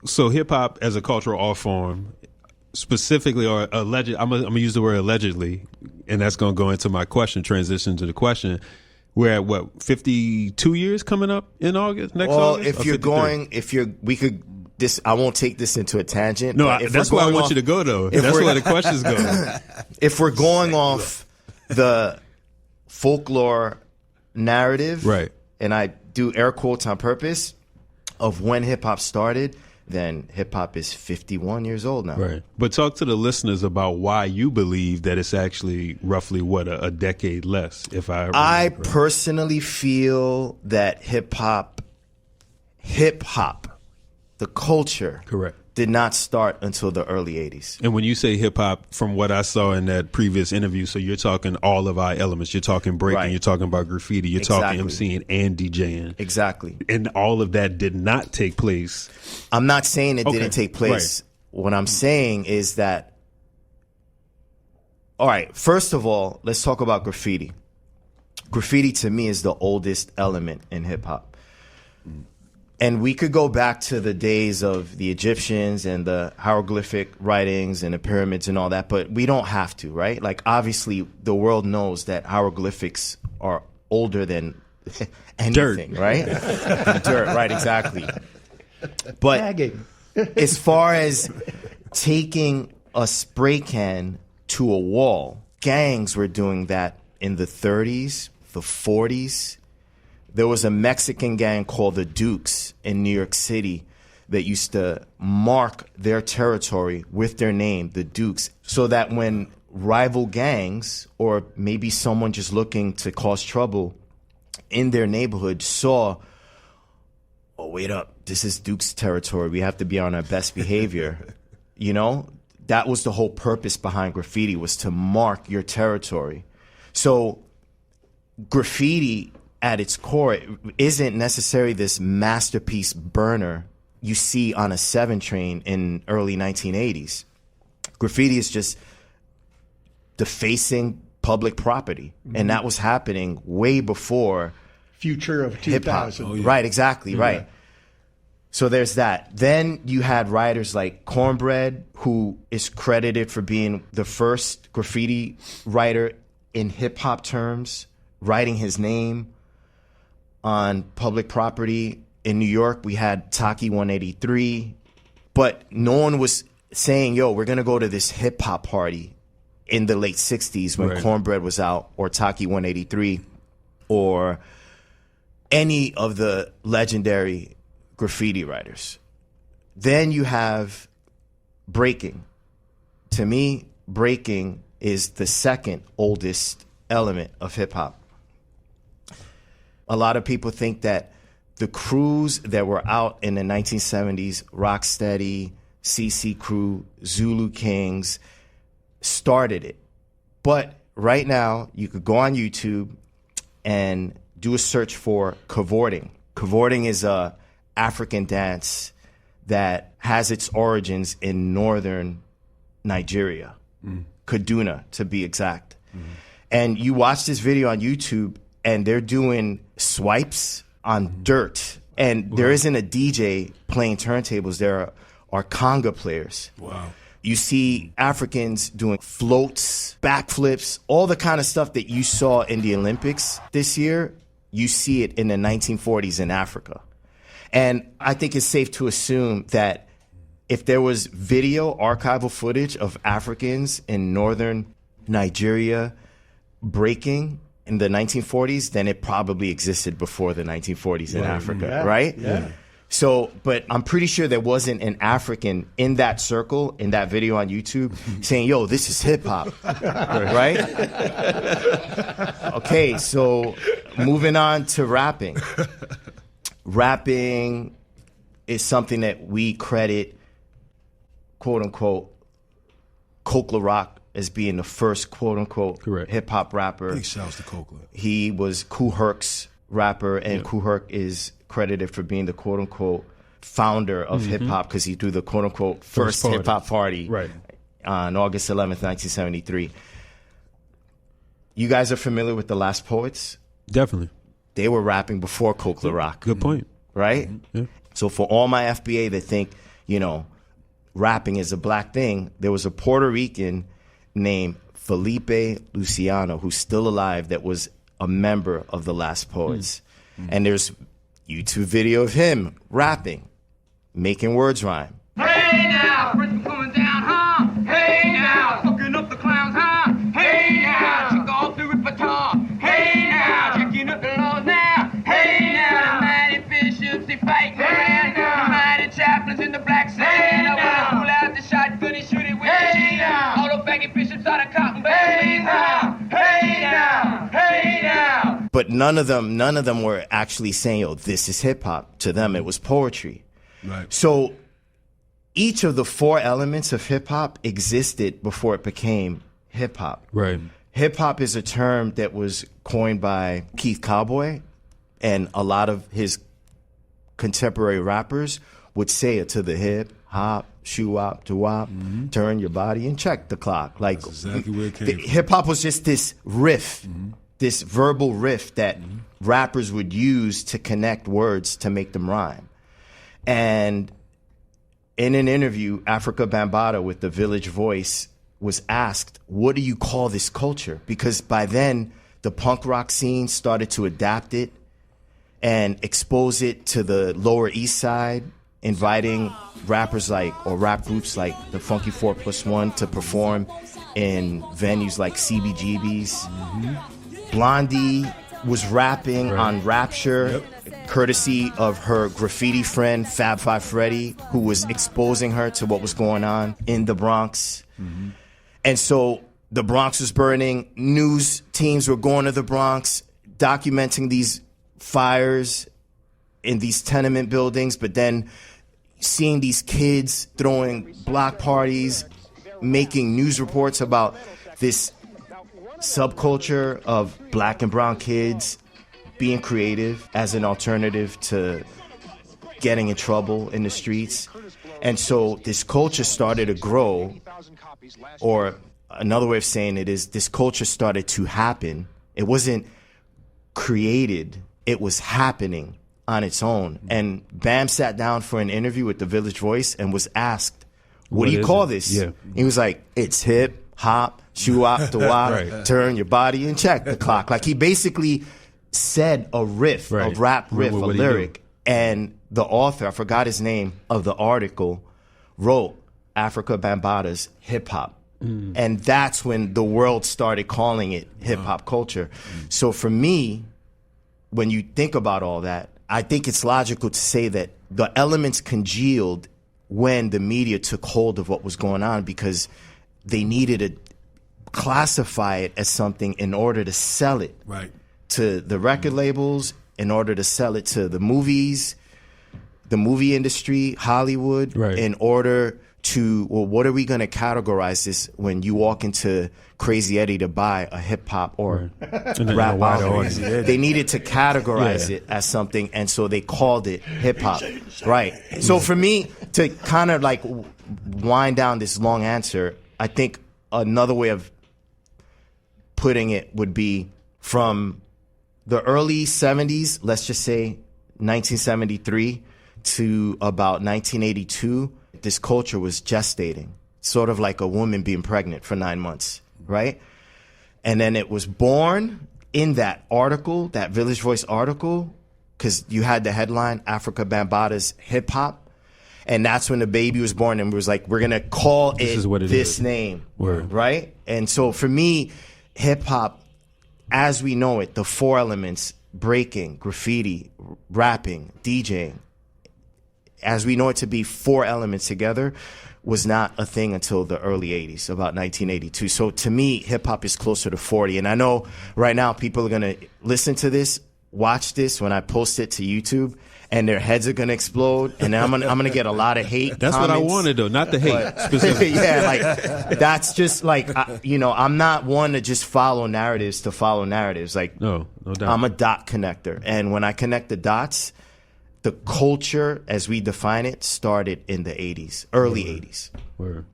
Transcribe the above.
So hip hop as a cultural art form, specifically or alleged, I'm gonna use the word allegedly, and that's gonna go into my question, transition to the question. We're at what, 52 years coming up in August, next August? I won't take this into a tangent. No, that's where I want you to go, though. That's where the questions go. If we're going off the folklore narrative, right, and I do air quotes on purpose, of when hip-hop started, then hip-hop is 51 years old now. Right. But talk to the listeners about why you believe that it's actually roughly, a decade less, if I personally feel that hip-hop, the culture, correct, did not start until the early 80s. And when you say hip-hop, from what I saw in that previous interview, so you're talking all of our elements. You're talking breaking, right. You're talking about graffiti, you're talking MCing and DJing. Exactly. And all of that did not take place. I'm not saying it didn't take place. Right. What I'm saying is that, all right, first of all, let's talk about graffiti. Graffiti to me is the oldest element in hip-hop. And we could go back to the days of the Egyptians and the hieroglyphic writings and the pyramids and all that, but we don't have to, right? Like, obviously, the world knows that hieroglyphics are older than anything, dirt. Right? Dirt, right, exactly. But as far as taking a spray can to a wall, gangs were doing that in the 30s, the 40s. There was a Mexican gang called the Dukes in New York City that used to mark their territory with their name, the Dukes, so that when rival gangs or maybe someone just looking to cause trouble in their neighborhood saw, oh, wait up, this is Duke's territory, we have to be on our best behavior. You know, that was the whole purpose behind graffiti, was to mark your territory. So graffiti, at its core, it isn't necessarily this masterpiece burner you see on a 7 train in early 1980s. Graffiti is just defacing public property. Mm-hmm. And that was happening way before Future of 2000. Oh, yeah. Right, exactly, right. So there's that. Then you had writers like Cornbread, who is credited for being the first graffiti writer in hip-hop terms, writing his name on public property. In New York, we had Taki 183, but no one was saying, yo, we're going to go to this hip hop party in the late 60s when Cornbread was out, or Taki 183, or any of the legendary graffiti writers. Then you have breaking. To me, breaking is the second oldest element of hip hop. A lot of people think that the crews that were out in the 1970s, Rocksteady, CC Crew, Zulu Kings, started it. But right now, you could go on YouTube and do a search for cavorting. Cavorting is a African dance that has its origins in northern Nigeria, Kaduna to be exact. And you watch this video on YouTube, and they're doing swipes on dirt. And there isn't a DJ playing turntables. There are conga players. Wow. You see Africans doing floats, backflips, all the kind of stuff that you saw in the Olympics this year, you see it in the 1940s in Africa. And I think it's safe to assume that if there was video, archival footage of Africans in northern Nigeria breaking in the 1940s, then it probably existed before the 1940s in Africa, right? Yeah. So, but I'm pretty sure there wasn't an African in that circle, in that video on YouTube, saying, yo, this is hip hop, right? Okay, so moving on to rapping. Rapping is something that we credit, quote unquote, Coke La Rock as being the first quote unquote hip hop rapper. Big shouts to Coke La. He was Kool Herc's rapper, and Kool Herc is credited for being the quote unquote founder of hip hop because he threw the quote unquote first hip hop party on August 11th, 1973. You guys are familiar with the Last Poets? Definitely. They were rapping before Coke La Rock. Good point. Right? Yeah. So for all my FBA that think rapping is a black thing, there was a Puerto Rican named Felipe Luciano, who's still alive, that was a member of the Last Poets. And there's YouTube video of him rapping, making words rhyme. Hey now, Christmas coming down, huh? Hey now, fucking up the clowns, huh? Hey now, check off the repertoire. Hey now, checking up the laws now. Hey now, the mighty bishops, they fighting around. The mighty chaplains in the black sand. I wanna pull out the shotgun and shoot it with the G. All the baggy bishops out of cotton bags. Hey now, hey now, hey now. But none of them were actually saying, "Yo, this is hip hop." To them, it was poetry. Right. So each of the four elements of hip hop existed before it became hip hop. Right. Hip hop is a term that was coined by Keith Cowboy, and a lot of his contemporary rappers would say it to the hip hop, shoo wop, to wop, turn your body and check the clock. Like, that's exactly where it came from. Hip hop was just this riff, this verbal riff that rappers would use to connect words to make them rhyme. And in an interview, Africa Bambaataa with the Village Voice was asked, what do you call this culture? Because by then, the punk rock scene started to adapt it and expose it to the Lower East Side, inviting rappers or rap groups like the Funky 4+1 to perform in venues like CBGB's. Blondie was rapping on Rapture, courtesy of her graffiti friend Fab Five Freddy, who was exposing her to what was going on in the Bronx. And so the Bronx was burning. News teams were going to the Bronx, documenting these fires in these tenement buildings, but then seeing these kids throwing block parties, making news reports about this subculture of black and brown kids being creative as an alternative to getting in trouble in the streets. And so this culture started to grow, or another way of saying it is this culture started to happen. It wasn't created, it was happening on its own. And Bam sat down for an interview with the Village Voice and was asked, what do you call this? Yeah. He was like, it's hip hop, shoo wop to wop, Right. turn your body and check the clock. Like, he basically said a riff, a rap riff, a lyric. And the author, I forgot his name, of the article wrote Africa Bambaataa's hip hop. And that's when the world started calling it hip hop culture. So for me, when you think about all that, I think it's logical to say that the elements congealed when the media took hold of what was going on, because they needed to classify it as something in order to sell it to the record labels, in order to sell it to the movies, the movie industry, Hollywood, in order to, well, what are we going to categorize this when you walk into Crazy Eddie to buy a hip hop or rap album? They needed to categorize it as something, and so they called it hip hop. Right. So for me, to kind of like wind down this long answer, I think another way of putting it would be from the early 70s, let's just say 1973 to about 1982, this culture was gestating, sort of like a woman being pregnant for 9 months, right? And then it was born in that article, that Village Voice article, because you had the headline, Africa Bambaataa's hip hop. And that's when the baby was born, and we was like, we're going to call it this name, right? And so for me, hip hop, as we know it, the four elements, breaking, graffiti, rapping, DJing, as we know it to be four elements together, was not a thing until the early 80s, about 1982. So to me, hip hop is closer to 40. And I know right now people are going to listen to this, watch this when I post it to YouTube, and their heads are going to explode. And I'm going to get a lot of hate. That's comments. what I wanted, though, not the hate specifically. Yeah, like, that's just like, I'm not one to just follow narratives to follow narratives. Like, no doubt. I'm a dot connector. And when I connect the dots, the culture, as we define it, started in the 80s, early 80s. Word.